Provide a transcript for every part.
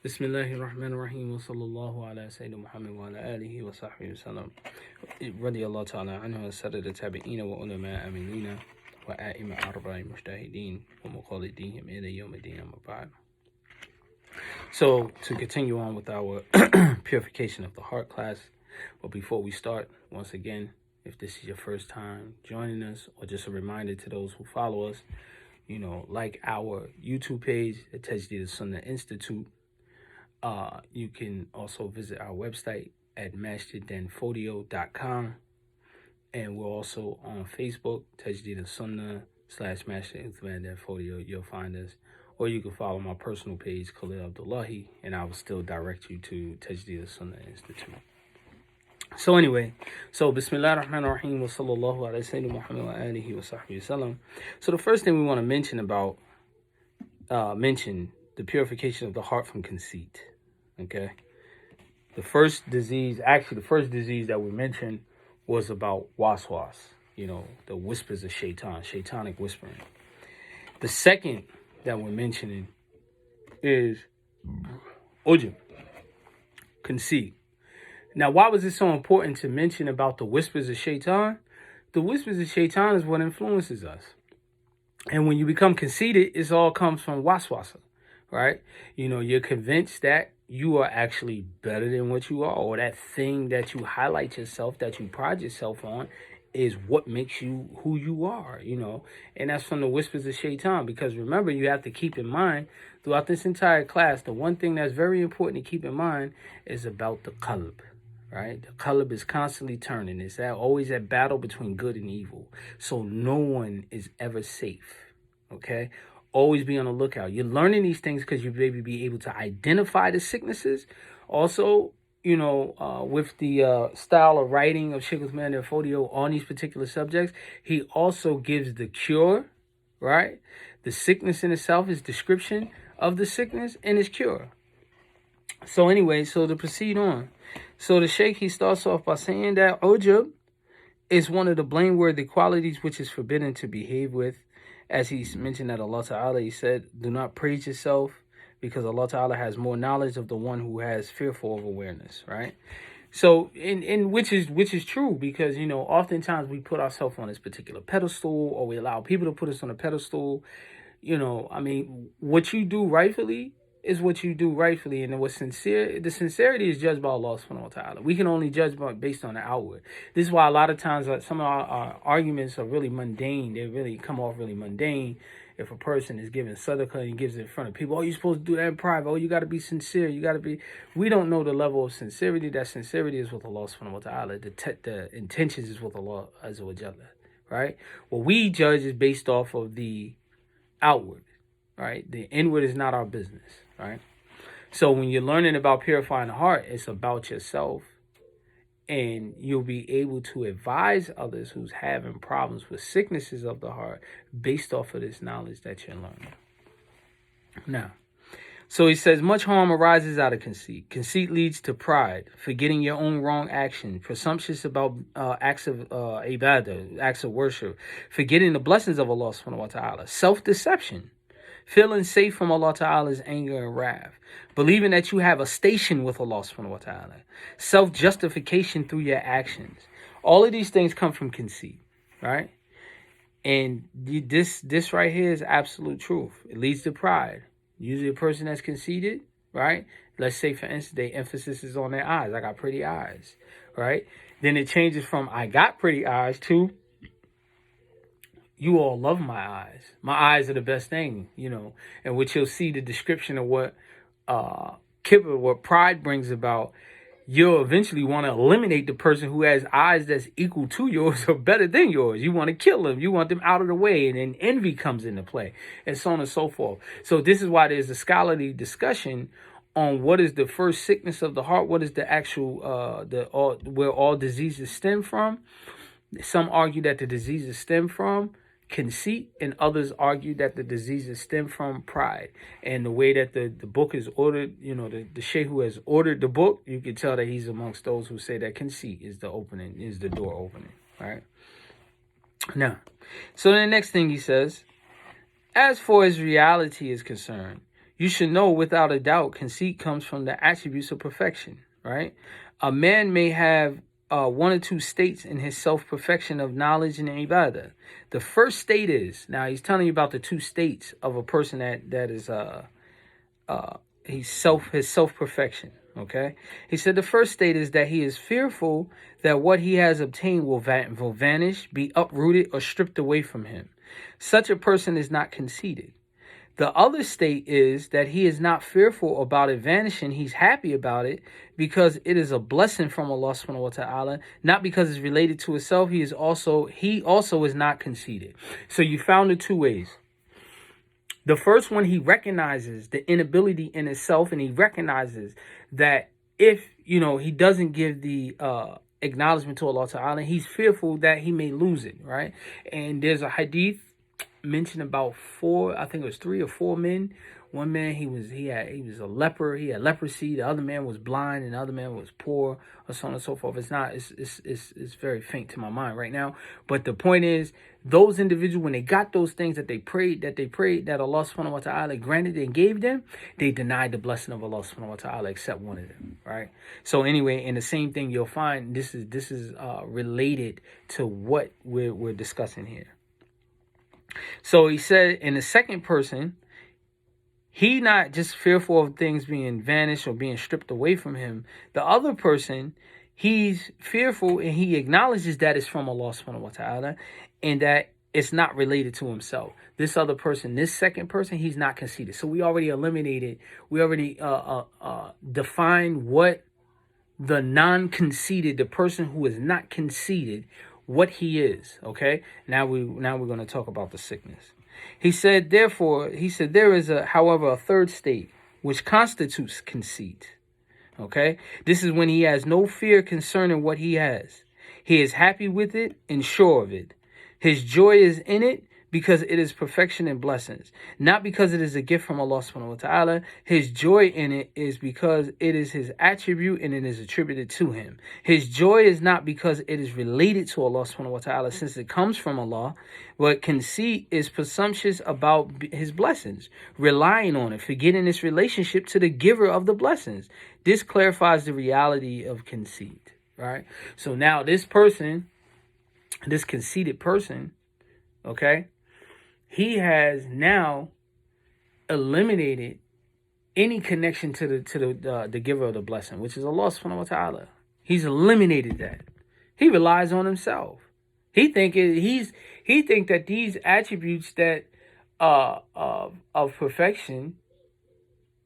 Bismillahir Rahmanir Rahim wa sallallahu ala Sayyidina Muhammad wa ala alihi wa sahbihi wa sallam. Radiyallahu ta'ala anhu wa sadad tabi'ina wa ulama amilina wa a'imma arba'i mujtahideen wa muqallidihim ila yawm ad-din amma ba'd. So, to continue on with our purification of the heart class, but before we start, once again, if this is your first time joining us, or just a reminder to those who follow us, like our YouTube page, the Tajdeed Sunnah Institute. You can also visit our website at masjiddanfodio.com, and we're also on Facebook, Tajdeed Sunnah /Masjid You'll find us, or you can follow my personal page, Khalil Abdullahi, and I will still direct you to Tajdeed Sunnah Institute. So anyway, Bismillah ar-Rahman ar-Rahim wa sallallahu ala Sayyidina Muhammad wa alihi wa sahbihi wa sallam. So the first thing we want to mention the purification of the heart from conceit. Okay, the first disease that we mentioned was about waswas, the whispers of shaitanic whispering. The second that we're mentioning is ujub, conceit. Now, why was it so important to mention about the whispers of shaitan? The whispers of shaitan is what influences us. And when you become conceited, it all comes from waswasa, right? You're convinced that you are actually better than what you are, or that thing that you highlight yourself, that you pride yourself on, is what makes you who you are, and that's from the whispers of shaitan. Because remember, you have to keep in mind throughout this entire class, the one thing that's very important to keep in mind is about the qalb, right? The qalb is constantly turning. It's always at battle between good and evil. So no one is ever safe, okay? Always be on the lookout. You're learning these things because you maybe be able to identify the sicknesses. Also, with the style of writing of Sheikh Uthman Fodio on these particular subjects, he also gives the cure, right? The sickness in itself, his description of the sickness and its cure. So anyway, to proceed on. So the Sheikh, he starts off by saying that ujub is one of the blameworthy qualities which is forbidden to behave with. As he mentioned that Allah Ta'ala, he said, do not praise yourself, because Allah Ta'ala has more knowledge of the one who has fearful of awareness, right? So, which is true, because, oftentimes we put ourselves on this particular pedestal, or we allow people to put us on a pedestal. What you do rightfully is what you do rightfully, and the sincerity is judged by Allah subhanahu wa ta'ala. We can only judge based on the outward. This is why a lot of times some of our arguments are really mundane. They really come off really mundane. If a person is giving sadaqah and he gives it in front of people, you're supposed to do that in private. You got to be sincere. We don't know the level of sincerity. That sincerity is with Allah subhanahu wa ta'ala. The intentions is with Allah azza wa jalla, right? What we judge is based off of the outward, right? The inward is not our business, right? So when you're learning about purifying the heart, it's about yourself, and you'll be able to advise others who's having problems with sicknesses of the heart based off of this knowledge that you're learning. Now, so he says, much harm arises out of conceit. Conceit leads to pride, forgetting your own wrong action, presumptuous about acts of ibadah, acts of worship, forgetting the blessings of Allah subhanahu wa ta'ala, self-deception, feeling safe from Allah Ta'ala's anger and wrath, believing that you have a station with Allah subhanahu wa ta'ala, self-justification through your actions. All of these things come from conceit, right? And this right here is absolute truth. It leads to pride. Usually a person that's conceited, right? Let's say, for instance, their emphasis is on their eyes. I got pretty eyes, right? Then it changes from I got pretty eyes to you all love my eyes. My eyes are the best thing, and which you'll see the description of what kibr, what pride brings about. You'll eventually want to eliminate the person who has eyes that's equal to yours or better than yours. You want to kill them. You want them out of the way. And then envy comes into play, and so on and so forth. So this is why there's a scholarly discussion on what is the first sickness of the heart. What is the actual, where all diseases stem from. Some argue that the diseases stem from conceit, and others argue that the diseases stem from pride. And the way that the book is ordered, the sheikh who has ordered the book, you can tell that he's amongst those who say that conceit is the door opening, right? Now, so the next thing he says, as for his reality is concerned, you should know without a doubt conceit comes from the attributes of perfection, right? A man may have one or two states in his self-perfection of knowledge and ibadah. The first state is, now he's telling you about the two states of a person that is his self-perfection. Okay, he said the first state is that he is fearful that what he has obtained will vanish, be uprooted, or stripped away from him. Such a person is not conceited. The other state is that he is not fearful about it vanishing. He's happy about it because it is a blessing from Allah subhanahu wa ta'ala, not because it's related to himself. He also is not conceited. So you found the two ways. The first one, he recognizes the inability in itself, and he recognizes that if, he doesn't give the acknowledgement to Allah Ta'ala, he's fearful that he may lose it, right? And there's a hadith mentioned about I think it was 3 or 4 men. One man, he was a leper, he had leprosy. The other man was blind, and the other man was poor, or so on and so forth. It's very faint to my mind right now. But the point is, those individuals, when they got those things that they prayed that Allah subhanahu wa ta'ala granted and gave them, they denied the blessing of Allah subhanahu wa ta'ala except one of them, right? So anyway, and the same thing you'll find, this is related to what we're discussing here. So he said in the second person, he not just fearful of things being vanished or being stripped away from him. The other person, he's fearful and he acknowledges that it's from Allah subhanahu wa ta'ala and that it's not related to himself. This other person, this second person, he's not conceited. So we already defined what the non-conceited, the person who is not conceited, what he is. Okay, now we're going to talk about the sickness. He said there is however a third state which constitutes conceit. Okay, this is when he has no fear concerning what he has. He is happy with it and sure of it. His joy is in it because it is perfection and blessings, not because it is a gift from Allah subhanahu wa ta'ala. His joy in it is because it is his attribute and it is attributed to him. His joy is not because it is related to Allah subhanahu wa ta'ala, since it comes from Allah. But conceit is presumptuous about his blessings, relying on it, forgetting its relationship to the giver of the blessings. This clarifies the reality of conceit, right? So now this conceited person, okay, he has now eliminated any connection to the giver of the blessing, which is Allah subhanahu wa ta'ala. He's eliminated that. He relies on himself. He think that these attributes that of perfection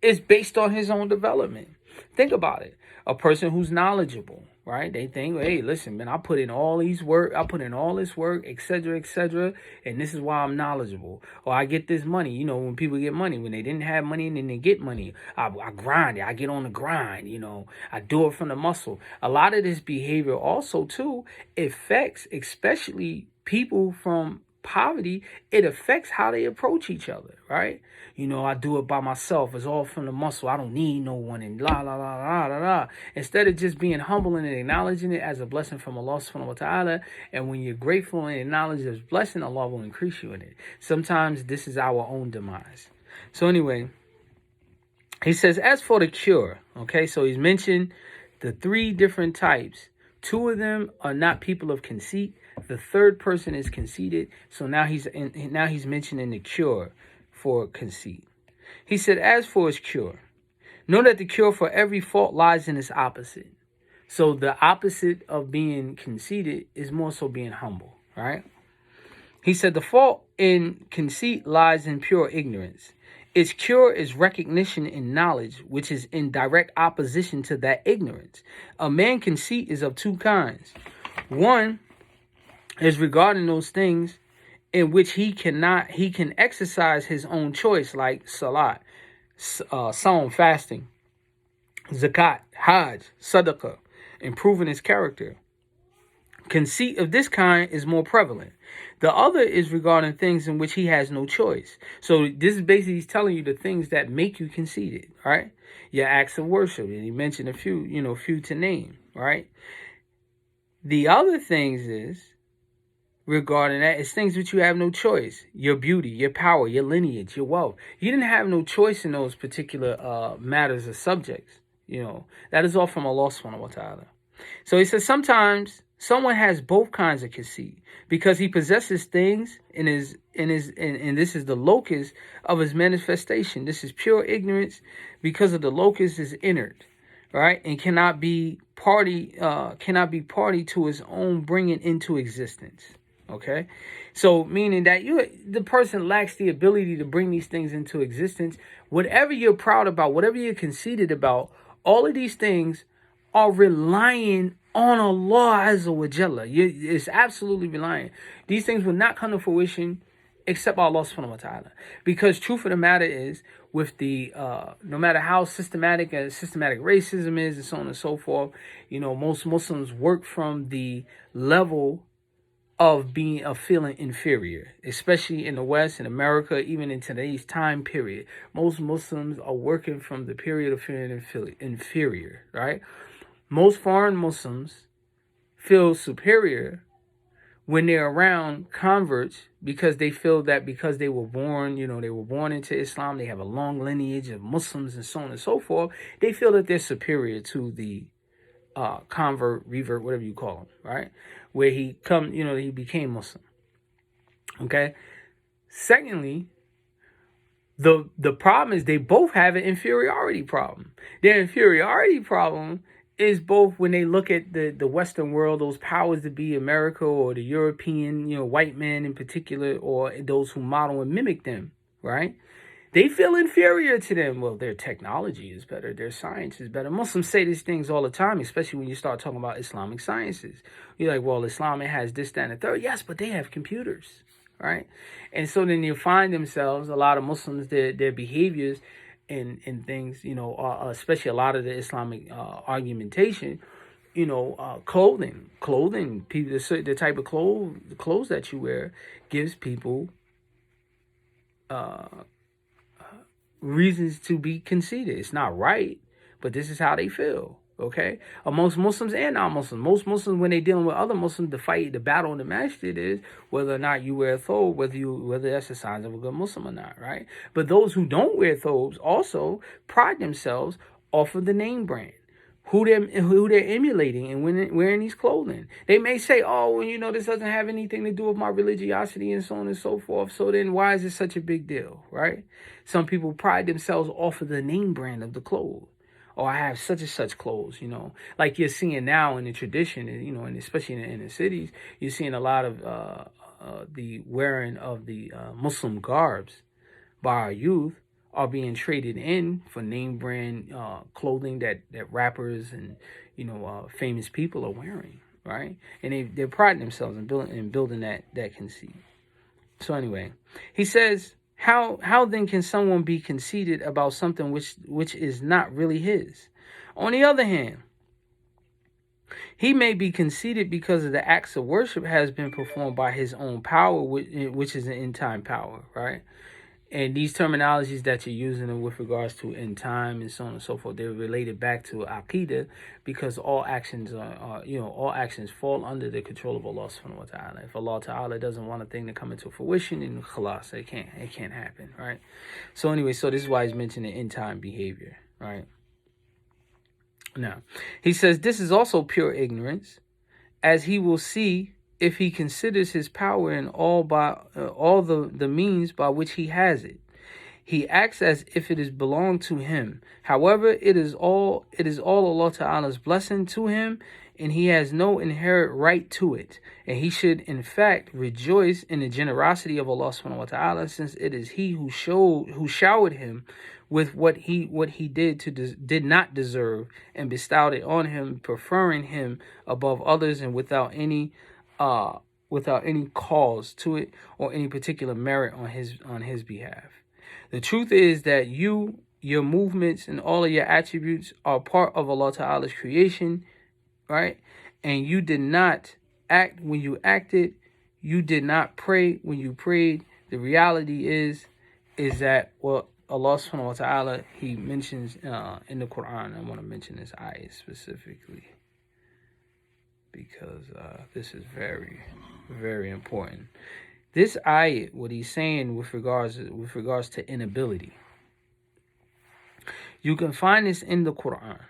is based on his own development. Think about it. A person who's knowledgeable, right? They think, hey, listen, man, I put in all this work, etc., and this is why I'm knowledgeable. Or I get this money. When people get money, when they didn't have money and then they get money, I grind it. I get on the grind. I do it from the muscle. A lot of this behavior also, too, affects, especially people from poverty, it affects how they approach each other, right? I do it by myself. It's all from the muscle. I don't need no one, and la la la la la la. Instead of just being humble and acknowledging it as a blessing from Allah subhanahu wa ta'ala, and when you're grateful and acknowledge this blessing, Allah will increase you in it. Sometimes this is our own demise. So anyway, he says, as for the cure, okay, so he's mentioned the 3 different types. 2 of them are not people of conceit. The third person is conceited. So now he's mentioning the cure for conceit. He said, as for his cure, know that the cure for every fault lies in its opposite. So the opposite of being conceited is more so being humble, right? He said the fault in conceit lies in pure ignorance. Its cure is recognition and knowledge, which is in direct opposition to that ignorance. A man conceit is of 2 kinds. One is regarding those things in which he can exercise his own choice, like salat, psalm, fasting, zakat, hajj, sadaqah, improving his character. Conceit of this kind is more prevalent. The other is regarding things in which he has no choice. So this is basically, he's telling you the things that make you conceited, right? Your acts of worship, and he mentioned a few to name, right? The other things is regarding that. It's things which you have no choice. Your beauty, your power, your lineage, your wealth. You didn't have no choice in those particular matters or subjects. That is all from Allah subhanahu wa ta'ala. So he says sometimes someone has both kinds of conceit because he possesses things and this is the locus of his manifestation. This is pure ignorance because of the locus is inert, right? And cannot be party to his own bringing into existence. Okay, so meaning that the person lacks the ability to bring these things into existence. Whatever you're proud about, whatever you're conceited about, all of these things are relying on Allah Azza wa Jalla. It's absolutely relying. These things will not come to fruition except Allah subhanahu wa ta'ala. Because truth of the matter is, with the no matter how systematic racism is and so on and so forth, most Muslims work from the level of feeling inferior, especially in the West, in America, even in today's time period. Most Muslims are working from the period of feeling inferior, right? Most foreign Muslims feel superior when they're around converts because they feel that because they were born into Islam, they have a long lineage of Muslims and so on and so forth, they feel that they're superior to the convert, revert, whatever you call him, right? Where he became Muslim. Okay. Secondly, the problem is they both have an inferiority problem. Their inferiority problem is both when they look at the Western world, those powers that be, America or the European, white man in particular, or those who model and mimic them, right? They feel inferior to them. Well, their technology is better. Their science is better. Muslims say these things all the time, especially when you start talking about Islamic sciences. You're like, well, Islam, it has this, that, and the third. Yes, but they have computers, right? And so then you find themselves, a lot of Muslims, their behaviors and things, especially a lot of the Islamic argumentation, clothing, people, the type of clothes that you wear gives people reasons to be conceited. It's not right, but this is how they feel. Okay, amongst Muslims and non-Muslims, most Muslims, when they're dealing with other Muslims, the battle in the masjid is whether or not you wear a thobe, whether that's a sign of a good Muslim or not, right? But those who don't wear thobes also pride themselves off of the name brand, who they're emulating and when wearing these clothing. They may say, oh, well, this doesn't have anything to do with my religiosity and so on and so forth. So then why is it such a big deal, right? Some people pride themselves off of the name brand of the clothes. Or I have such and such clothes, like you're seeing now in the tradition, and especially in the inner cities, you're seeing a lot of the wearing of the Muslim garbs by our youth are being traded in for name brand clothing that rappers and famous people are wearing, right? And they're priding themselves in building that conceit. So anyway, he says, how then can someone be conceited about something which is not really his? On the other hand, he may be conceited because of the acts of worship has been performed by his own power, which is an end time power, right? And these terminologies that you're using with regards to end time and so on and so forth, they're related back to Aqidah, because all actions all actions fall under the control of Allah subhanahu wa ta'ala. If Allah ta'ala doesn't want a thing to come into fruition, then khalas, it can't happen, right? So anyway, so this is why he's mentioning end time behavior, right? Now, he says this is also pure ignorance, as he will see if he considers his power in all the means by which he has it. He acts as if it is belonged to him. However, it is all Allah Ta'ala's blessing to him, and he has no inherent right to it. And he should, in fact, rejoice in the generosity of Allah Subhanahu wa Ta'ala, since it is he who showered him with what he did not deserve, and bestowed it on him, preferring him above others, and without any cause to it or any particular merit on his behalf. The truth is that your movements and all of your attributes are part of Allah Ta'ala's creation, right? And you did not act when you acted. You did not pray when you prayed. The reality is that what Allah Subhanahu wa Ta'ala, he mentions in the Quran. I want to mention this ayah specifically, because this is very, very important. This ayat, what he's saying with regards to inability, you can find this in the Quran.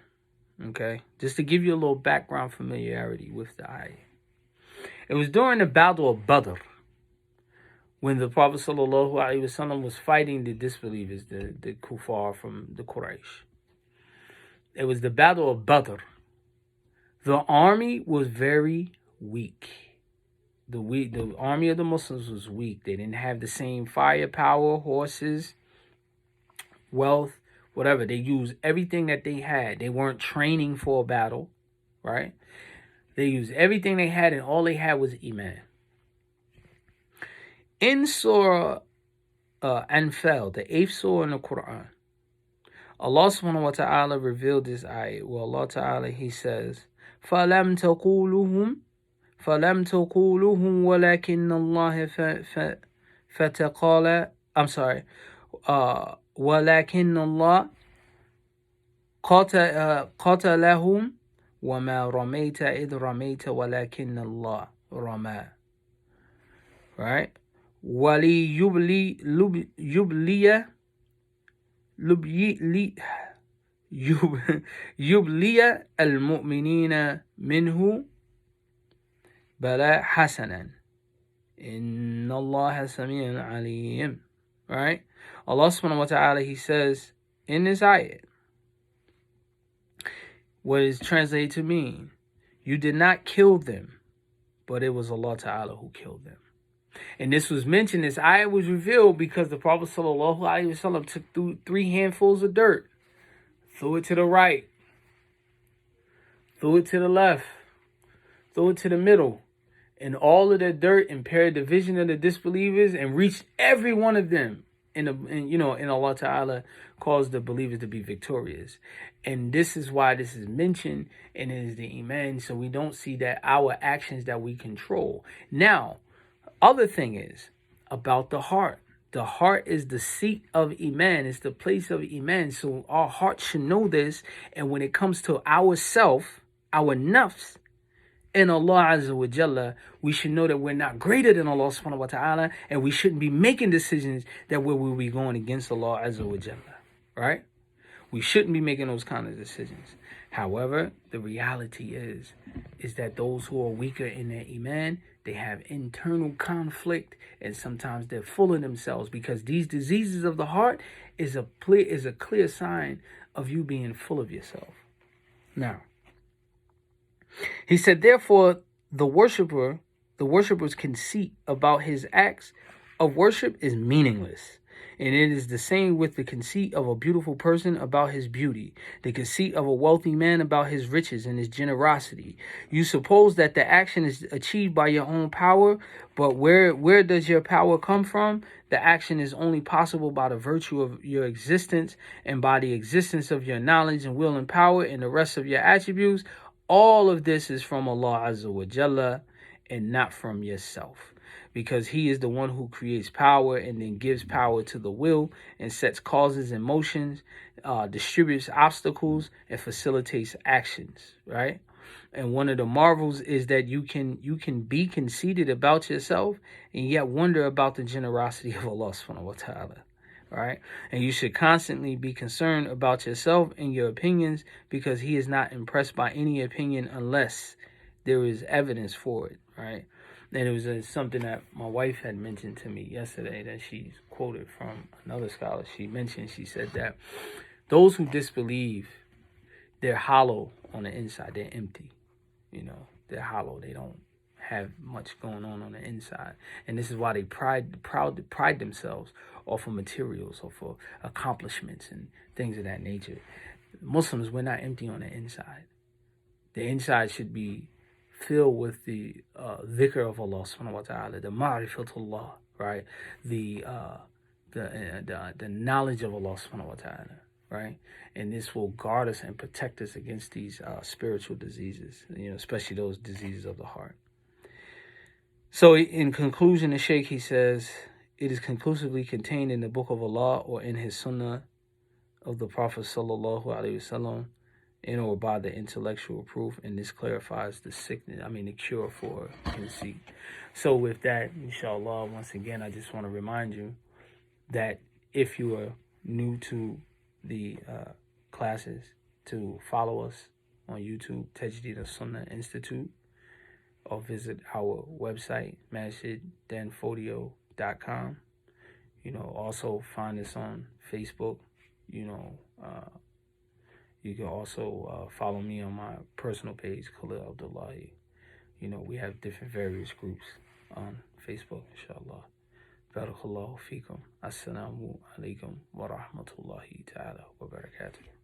Okay, just to give you a little background familiarity with the ayat. It was during the Battle of Badr when the Prophet ﷺ was fighting the disbelievers, the kuffar from the Quraysh. It was the Battle of Badr. The army was very weak. The army of the Muslims was weak. They didn't have the same firepower, horses, wealth, whatever. They used everything that they had. They weren't training for a battle, right? They used everything they had, and all they had was Iman. In Surah Anfal, the 8th surah in the Quran, Allah subhanahu wa ta'ala revealed this ayah. Well, Allah ta'ala, He says, فَلَمْ تَقُولُهُمْ وَلَكِنَّ اللَّهَ فَتَقَالَ وَلَكِنَّ اللَّهَ قَتَلَهُمْ وَمَا رَمَيْتَ إِذْ رَمَيْتَ وَلَكِنَّ اللَّهَ رَمَى. Right? وَلِيُبْلِيَ الْمُؤْمِنِينَ مِنْهُ بَلَى حَسَنًا إِنَّ اللَّهَ سَمِيعٌ عَلِيمٌ. Right? Allah subhanahu wa ta'ala, He says in this ayat, what is translated to mean, you did not kill them, but it was Allah ta'ala who killed them. And this was mentioned, this ayat was revealed because the Prophet ﷺ took 3 handfuls of dirt, threw it to the right, threw it to the left, threw it to the middle, and all of that dirt impaired the vision of the disbelievers and reached every one of them. And Allah Ta'ala caused the believers to be victorious. And this is why this is mentioned, and it is the Iman, so we don't see that our actions that we control. Now, other thing is about the heart. The heart is the seat of Iman. It's the place of Iman. So our heart should know this. And when it comes to ourself, our nafs, and Allah Azza wa Jalla, we should know that we're not greater than Allah subhanahu wa ta'ala, and we shouldn't be making decisions that we will be going against Allah Azza wa Jalla. Right? We shouldn't be making those kind of decisions. However, the reality is that those who are weaker in their Iman, they have internal conflict, and sometimes they're full of themselves, because these diseases of the heart is a clear sign of you being full of yourself. Now, He said, therefore, the worshiper's conceit about his acts of worship is meaningless. And it is the same with the conceit of a beautiful person about his beauty, the conceit of a wealthy man about his riches and his generosity. You suppose that the action is achieved by your own power, but where does your power come from? The action is only possible by the virtue of your existence and by the existence of your knowledge and will and power and the rest of your attributes. All of this is from Allah Azza wa Jalla and not from yourself, because He is the one who creates power and then gives power to the will and sets causes in motions, distributes obstacles, and facilitates actions, right? And one of the marvels is that you can be conceited about yourself and yet wonder about the generosity of Allah subhanahu wa ta'ala. Right? And you should constantly be concerned about yourself and your opinions, because He is not impressed by any opinion unless there is evidence for it, right? And it was something that my wife had mentioned to me yesterday that she quoted from another scholar. She said that those who disbelieve, they're hollow on the inside. They're empty. They're hollow. They don't have much going on the inside. And this is why they pride themselves off of materials, or for accomplishments and things of that nature. Muslims, we're not empty on the inside. The inside should be filled with the dhikr of Allah subhanahu wa ta'ala, the ma'rifatullah, right? The knowledge of Allah subhanahu wa ta'ala, right? And this will guard us and protect us against these spiritual diseases, especially those diseases of the heart. So in conclusion, the Shaykh, he says, it is conclusively contained in the Book of Allah or in His Sunnah of the Prophet sallallahu alaihi wasallam in or by the intellectual proof, and this clarifies the the cure for conceit. So with that, inshallah, once again, I just want to remind you that if you are new to the classes, to follow us on YouTube, Tajdeed Sunnah Institute, or visit our website, masjiddanfodio.com. Also find us on Facebook. You can also follow me on my personal page, Khalil Abdullahi. We have different various groups on Facebook, inshallah. Barakallahu feekum. Assalamu alaikum wa rahmatullahi ta'ala wa barakatuh.